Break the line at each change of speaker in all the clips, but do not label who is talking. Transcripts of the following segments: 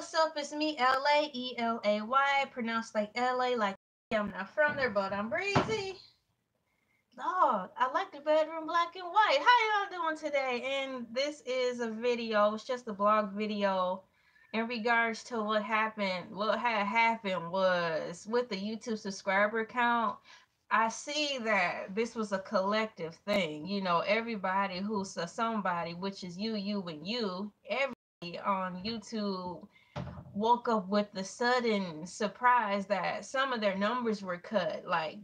what's up? It's me, Elay, Elay, pronounced like LA, like I'm not from there, but I'm breezy. Lord, I like the bedroom black and white. How y'all doing today? And this is a video, it's just a blog video in regards to what happened. What had happened was with the YouTube subscriber count. I see that this was a collective thing. You know, everybody who's a somebody, which is you, and you, everybody on YouTube woke up with the sudden surprise that some of their numbers were cut, like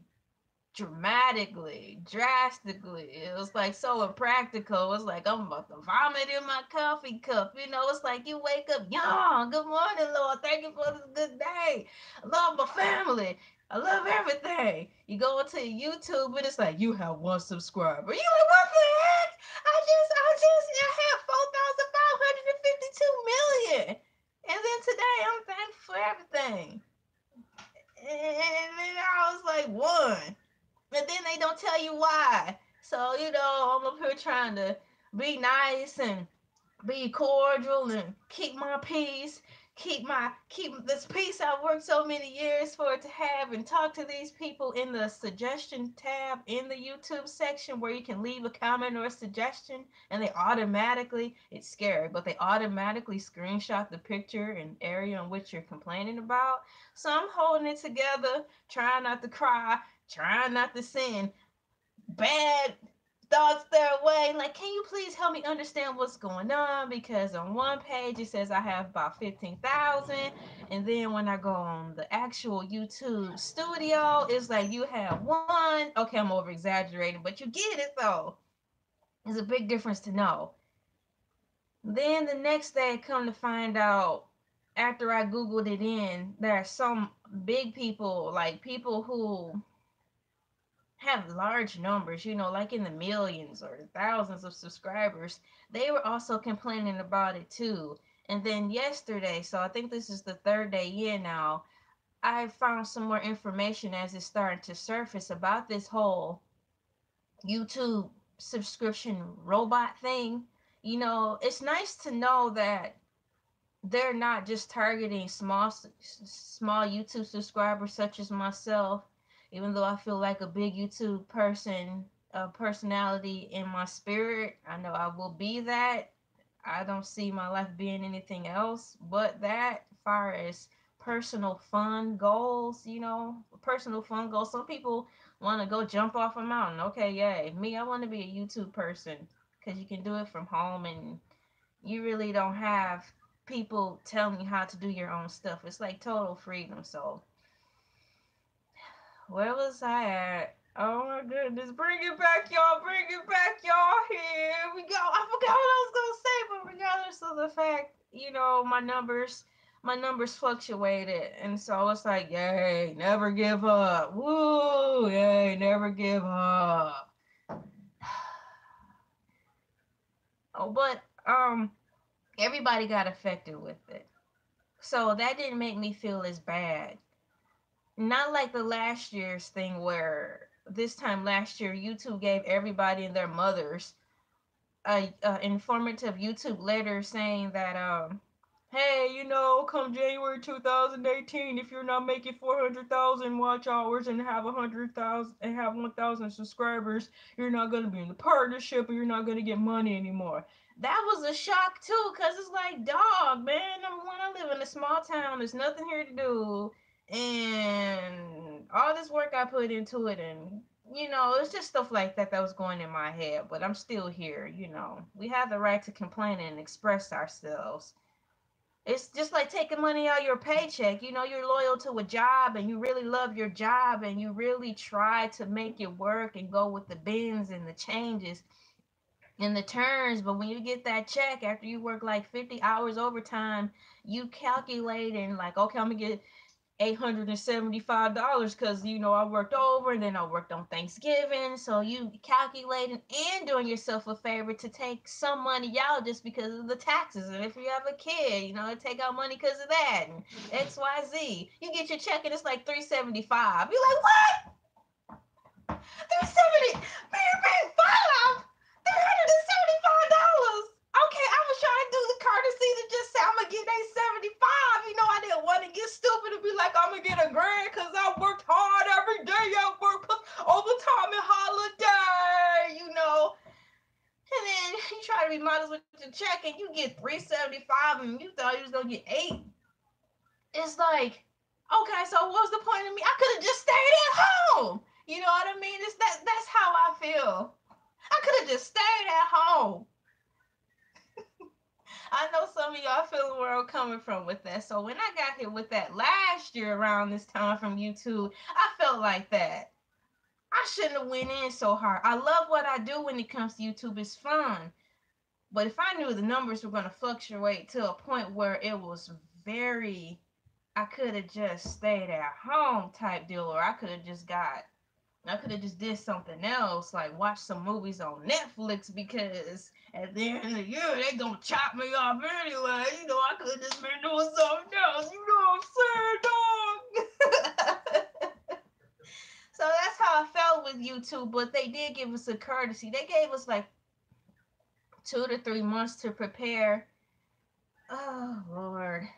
dramatically, drastically. It was like so impractical. It was like I'm about to vomit in my coffee cup. You know, it's like you wake up, yawn, good morning, Lord. Thank you for this good day. I love my family. I love everything. You go into YouTube and it's like you have one subscriber. You like what the heck? I have 4,552 million. And then today I'm thankful for everything. And then I was like one. And then they don't tell you why. So, you know, I'm up here trying to be nice and be cordial and keep my peace, keep this peace I've worked so many years for it to have, and talk to these people in the suggestion tab in the YouTube section where you can leave a comment or a suggestion, and they automatically, it's scary, but they automatically screenshot the picture and area in which you're complaining about. So I'm holding it together, trying not to cry, trying not to send bad thoughts their way. Like, can you please help me understand what's going on? Because on one page it says I have about 15,000, and then when I go on the actual YouTube studio, it's like you have one. Okay, I'm over exaggerating, but you get it though. It's a big difference to know. Then the next day, I come to find out after I googled it in, there are some big people, like people who have large numbers, you know, like in the millions or the thousands of subscribers. They were also complaining about it too. And then yesterday, so I think this is the third day in now, I found some more information as it's starting to surface about this whole YouTube subscription robot thing. You know, it's nice to know that they're not just targeting small YouTube subscribers such as myself, even though I feel like a big YouTube personality in my spirit. I know I will be that. I don't see my life being anything else but that. As far as personal fun goals, you know, personal fun goals. Some people want to go jump off a mountain. Okay, yay. Me, I want to be a YouTube person because you can do it from home and you really don't have people telling you how to do your own stuff. It's like total freedom. So where was I at? Oh my goodness. Bring it back, y'all. Bring it back, y'all. Here we go. I forgot what I was gonna say, but regardless of the fact, you know, my numbers fluctuated, and so it's like, yay, never give up. Woo, yay, never give up. Oh, but everybody got affected with it. So that didn't make me feel as bad. Not like the last year's thing where this time last year YouTube gave everybody and their mothers a informative YouTube letter saying that hey, you know, come January 2018, if you're not making 400,000 watch hours and have 100,000 and have 1,000 subscribers, you're not gonna be in the partnership, or you're not gonna get money anymore. That was a shock too, cause it's like, dog, man. Number one, I live in a small town. There's nothing here to do, and all this work I put into it, and you know, it's just stuff like that that was going in my head. But I'm still here. You know, we have the right to complain and express ourselves. It's just like taking money out of your paycheck. You know, you're loyal to a job and you really love your job and you really try to make it work and go with the bins and the changes and the turns. But when you get that check after you work like 50 hours overtime, you calculate and like, okay, I'm gonna get $875 because you know I worked over and then I worked on Thanksgiving. So you calculating and doing yourself a favor to take some money out just because of the taxes. And if you have a kid, you know, take out money because of that and XYZ. You get your check and it's like $375. You're like, what? 370, man, five, $375. Okay, I was trying to do the courtesy to just say I'm gonna get $875, 5 and you thought you was gonna get 8. It's like, okay, so what was the point of me? I could have just stayed at home. You know what I mean? That's how I feel. I could have just stayed at home. I know some of y'all feeling where I'm coming from with that. So when I got hit with that last year around this time from YouTube, I felt like that. I shouldn't have went in so hard. I love what I do when it comes to YouTube. It's fun. But if I knew the numbers were going to fluctuate to a point where it was very, I could have just stayed at home type deal, or I could have just did something else, like watch some movies on Netflix, because at the end of the year, they gonna chop me off anyway. You know, I could have just been doing something else. You know what I'm saying, dog? So that's how I felt with YouTube, but they did give us a courtesy. They gave us like 2 to 3 months to prepare. Oh, Lord.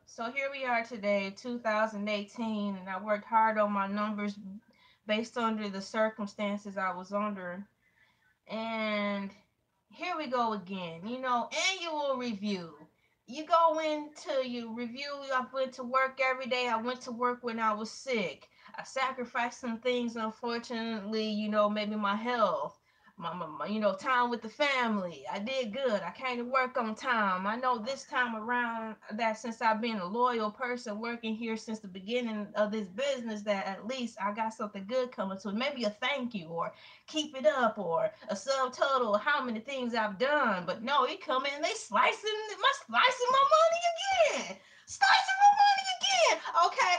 So here we are today, 2018, and I worked hard on my numbers based under the circumstances I was under. And here we go again. You know, annual review. You go into your review. I went to work every day. I went to work when I was sick. I sacrificed some things, unfortunately, you know, maybe my health, my time with the family. I did good. I came to work on time. I know this time around that since I've been a loyal person working here since the beginning of this business, that at least I got something good coming to it. Maybe a thank you, or keep it up, or a subtotal of how many things I've done. But no, he come in, they slicing my money again. Slicing my money again. Okay.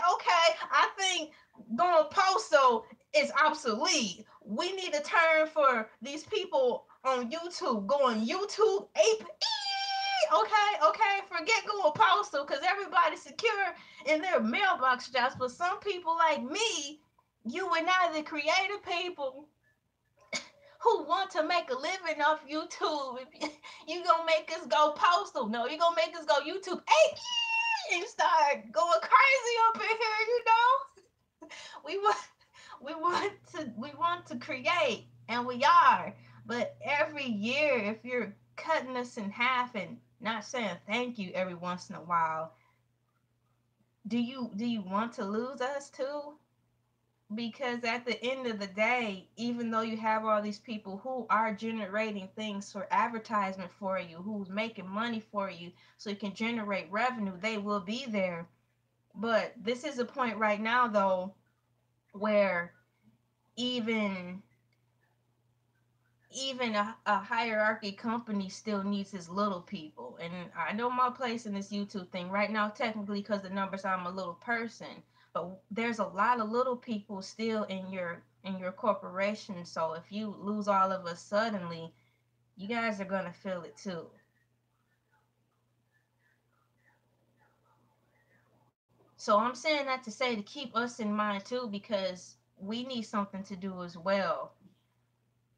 I think going postal is obsolete. We need a term for these people on YouTube going YouTube ape. Okay. Forget going postal, because everybody's secure in their mailbox jobs. But some people like me, you and I, the creative people who want to make a living off YouTube, you gonna make us go postal? No, you gonna make us go YouTube ape and start going crazy up in here, you know? We want we want to create, and we are. But every year, if you're cutting us in half and not saying thank you every once in a while, do you want to lose us too? Because at the end of the day, even though you have all these people who are generating things for advertisement for you, who's making money for you so you can generate revenue, they will be there. But this is a point right now, though, where even a hierarchy company still needs its little people. And I know my place in this YouTube thing right now, technically, because the numbers, I'm a little person, but there's a lot of little people still in your corporation. So if you lose all of us suddenly, you guys are gonna feel it too. So I'm saying that to say, to keep us in mind too, because we need something to do as well.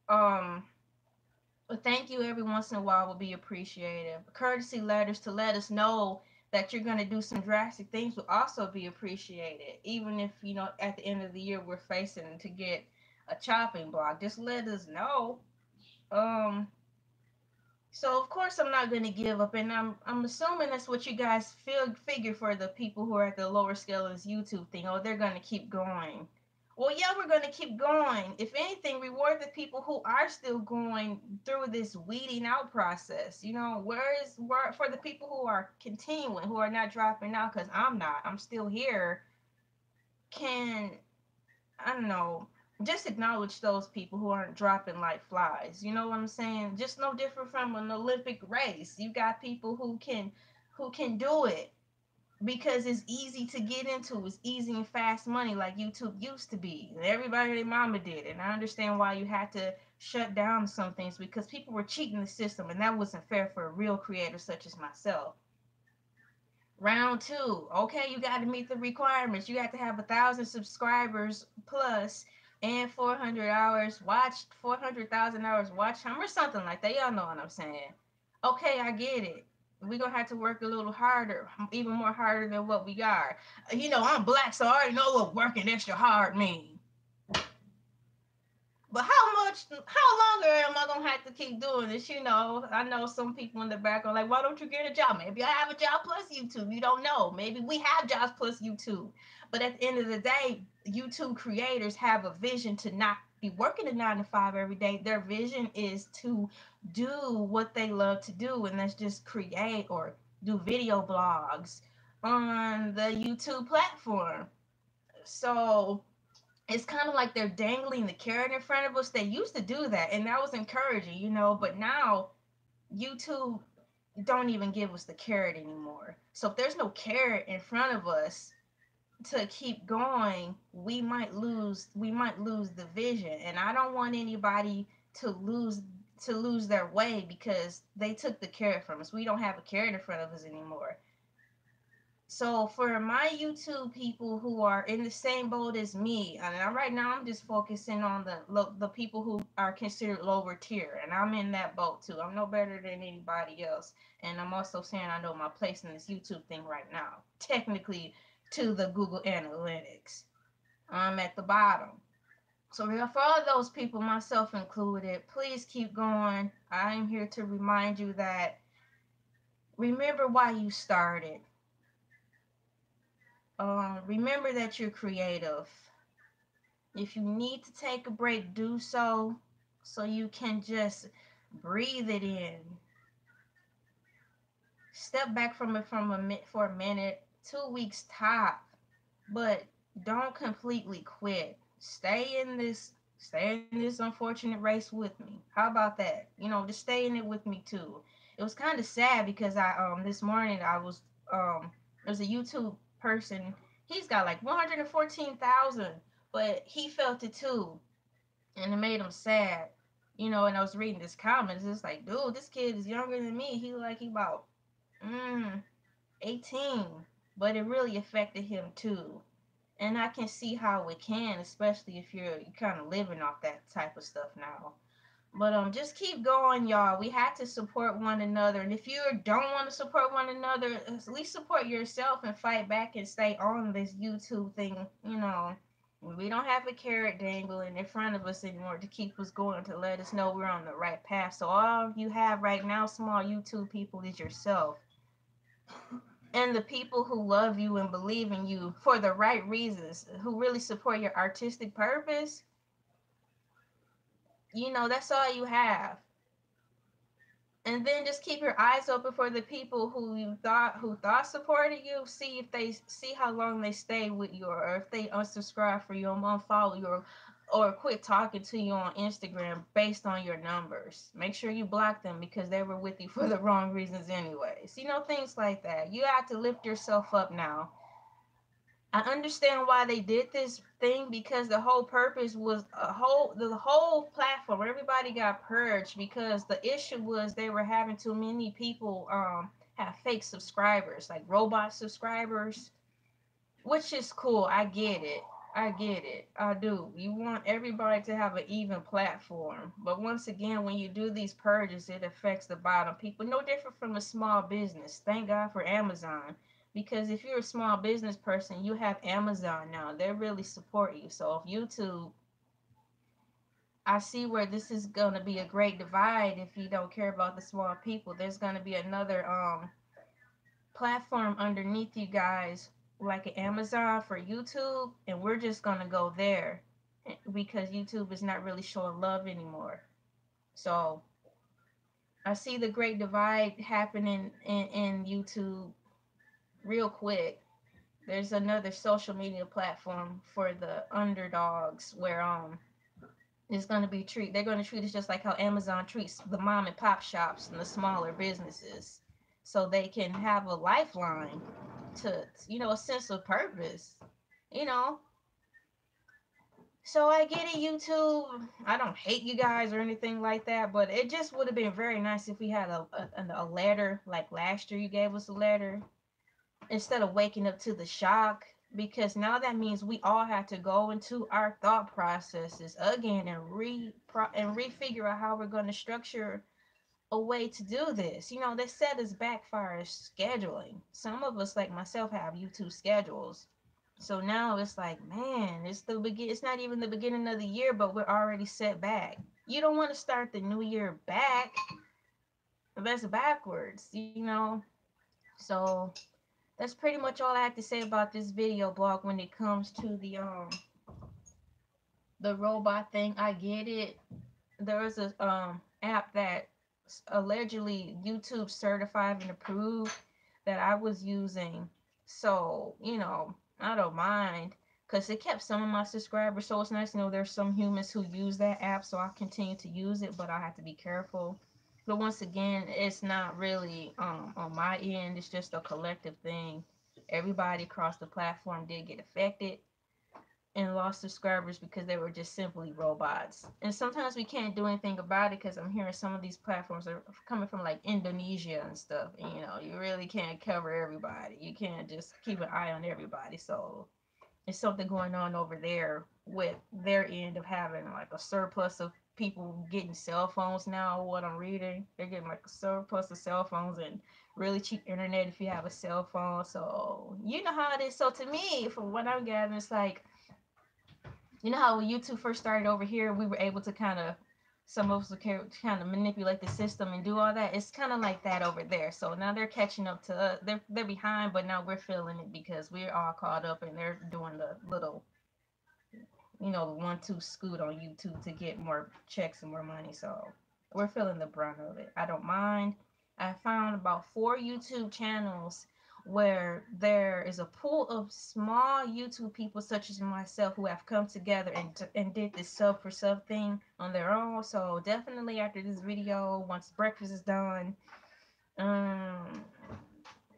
But thank you every once in a while will be appreciated. Courtesy letters to let us know that you're going to do some drastic things will also be appreciated. Even if, at the end of the year we're facing to get a chopping block, just let us know. So of course I'm not going to give up, and I'm assuming that's what you guys figure for the people who are at the lower scale of this YouTube thing. Oh, they're going to keep going. Well, yeah, we're going to keep going. If anything, reward the people who are still going through this weeding out process. Where for the people who are continuing, who are not dropping out? Because I'm not. I'm still here. I don't know, just acknowledge those people who aren't dropping like flies. You know what I'm saying? Just no different from an Olympic race. You got people who can do it because it's easy to get into. It's easy and fast money, like YouTube used to be. Everybody, their mama did it. And I understand why you had to shut down some things, because people were cheating the system, and that wasn't fair for a real creator such as myself. Round two, okay, you got to meet the requirements. You got to have 1,000 subscribers plus and 400 hours watched, 400,000 hours watch time, or something like that. Y'all know what I'm saying. Okay, I get it. We're going to have to work a little harder, even more harder than what we are. I'm black, so I already know what working extra hard means. But how longer am I gonna have to keep doing this? I know some people in the back are like, why don't you get a job? Maybe I have a job plus YouTube. You don't know. Maybe we have jobs plus YouTube. But at the end of the day, YouTube creators have a vision to not be working a 9 to 5 every day. Their vision is to do what they love to do, and that's just create or do video blogs on the YouTube platform. So it's kind of like they're dangling the carrot in front of us. They used to do that, and that was encouraging. But now YouTube don't even give us the carrot anymore. So if there's no carrot in front of us to keep going, we might lose the vision. And I don't want anybody to lose their way because they took the carrot from us. We don't have a carrot in front of us anymore. So for my YouTube people who are in the same boat as me, and right now I'm just focusing on the people who are considered lower tier, and I'm in that boat too. I'm no better than anybody else, and I'm also saying I know my place in this YouTube thing right now. Technically, to the Google Analytics, I'm at the bottom. So for all those people, myself included, please keep going. I am here to remind you that remember why you started. Remember that you're creative. If you need to take a break, do so you can just breathe it in. Step back from it for a minute, 2 weeks top, but don't completely quit. Stay in this unfortunate race with me. How about that? Just stay in it with me too. It was kind of sad because I this morning I was there's a YouTube person. He's got like 114,000, but he felt it too, and it made him sad. And I was reading his comments. It's like, dude, this kid is younger than me. He about mm, 18, but it really affected him too. And I can see how it can, especially if you're kind of living off that type of stuff now. But just keep going, y'all. We have to support one another. And if you don't want to support one another, at least support yourself and fight back and stay on this YouTube thing. We don't have a carrot dangling in front of us anymore to keep us going, to let us know we're on the right path. So all you have right now, small YouTube people, is yourself. And the people who love you and believe in you for the right reasons, who really support your artistic purpose, that's all you have. And then just keep your eyes open for the people who thought supported you. See how long they stay with you, or if they unsubscribe for you, or unfollow you, or quit talking to you on Instagram based on your numbers. Make sure you block them because they were with you for the wrong reasons anyways. Things like that. You have to lift yourself up now. I understand why they did this thing, because the whole purpose was the whole platform. Everybody got purged because the issue was they were having too many people have fake subscribers, like robot subscribers, which is cool. I get it. I get it. I do. You want everybody to have an even platform. But once again, when you do these purges, it affects the bottom people. No different from a small business. Thank God for Amazon. Because if you're a small business person, you have Amazon now. They really support you. So if YouTube, I see where this is going to be a great divide if you don't care about the small people. There's going to be another platform underneath you guys, like an Amazon for YouTube, and we're just gonna go there because YouTube is not really showing love anymore. So I see the great divide happening in YouTube real quick. There's another social media platform for the underdogs where it's gonna be they're gonna treat us just like how Amazon treats the mom and pop shops and the smaller businesses, so they can have a lifeline to a sense of purpose. you know so I get it, YouTube. I don't hate you guys or anything like that, but it just would have been very nice if we had a letter like last year. You gave us a letter instead of waking up to the shock, because now that means we all have to go into our thought processes again and refigure out how we're going to structure a way to do this. They said it's backfire scheduling. Some of us, like myself, have YouTube schedules. So now it's like, man, it's not even the beginning of the year, but we're already set back. You don't want to start the new year back. That's backwards, you know. So that's pretty much all I have to say about this video blog when it comes to the robot thing. I get it. There was a app that allegedly YouTube certified and approved that I was using. So, you know, I don't mind because it kept some of my subscribers. So it's nice to know there's some humans who use that app. So I'll continue to use it, but I have to be careful. But once again, it's not really on my end. It's just a collective thing. Everybody across the platform did get affected and lost subscribers because they were just simply robots. And sometimes we can't do anything about it because I'm hearing some of these platforms are coming from like Indonesia and stuff. And, you know, you really can't cover everybody. You can't just keep an eye on everybody. So it's something going on over there with their end of having like a surplus of people getting cell phones now. What I'm reading, they're getting like a surplus of cell phones and really cheap internet if you have a cell phone. So you know how it is. So to me, from what I'm gathering, it's like, you know how when YouTube first started over here, we were able to kind of, some of us would kind of manipulate the system and do all that. It's kind of like that over there. So now they're catching up to us. They're behind, but now we're feeling it because we're all caught up and they're doing the little, you know, the 1-2 scoot on YouTube to get more checks and more money. So we're feeling the brunt of it. I don't mind. I found about 4 YouTube channels where there is a pool of small YouTube people such as myself who have come together and did this sub for sub thing on their own. So definitely after this video, once breakfast is done, um,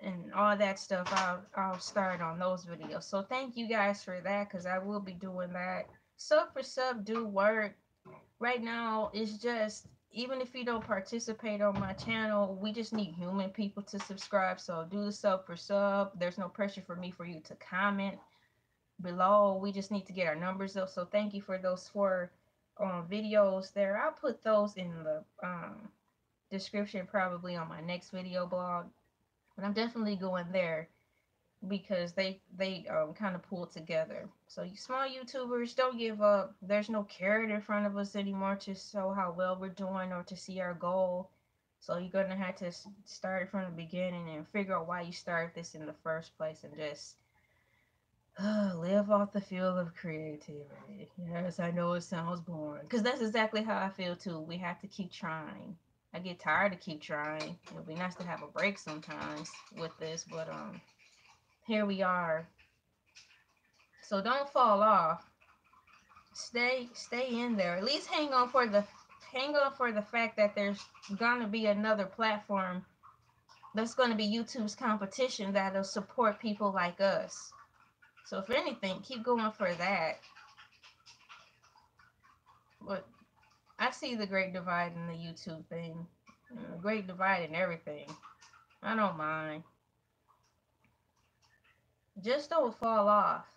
and all that stuff, I'll start on those videos. So thank you guys for that, because I will be doing that. Sub for sub do work. Right now it's just, even if you don't participate on my channel, we just need human people to subscribe. So do the sub for sub. There's no pressure for me for you to comment below. We just need to get our numbers up. So thank you for those 4 videos there. I'll put those in the description probably on my next video blog. But I'm definitely going there because they kind of pull together. So you small YouTubers, don't give up. There's no carrot in front of us anymore to show how well we're doing or to see our goal. So you're gonna have to start from the beginning and figure out why you started this in the first place, and just live off the field of creativity. Yes, I know it sounds boring, because that's exactly how I feel too. We have to keep trying. I get tired of keep trying. It'll be nice to have a break sometimes with this, but here we are. So don't fall off. Stay in there. At least hang on for the fact that there's gonna be another platform that's gonna be YouTube's competition that'll support people like us. So if anything, keep going for that. But I see the great divide in the YouTube thing. Great divide in everything. I don't mind. Just don't fall off.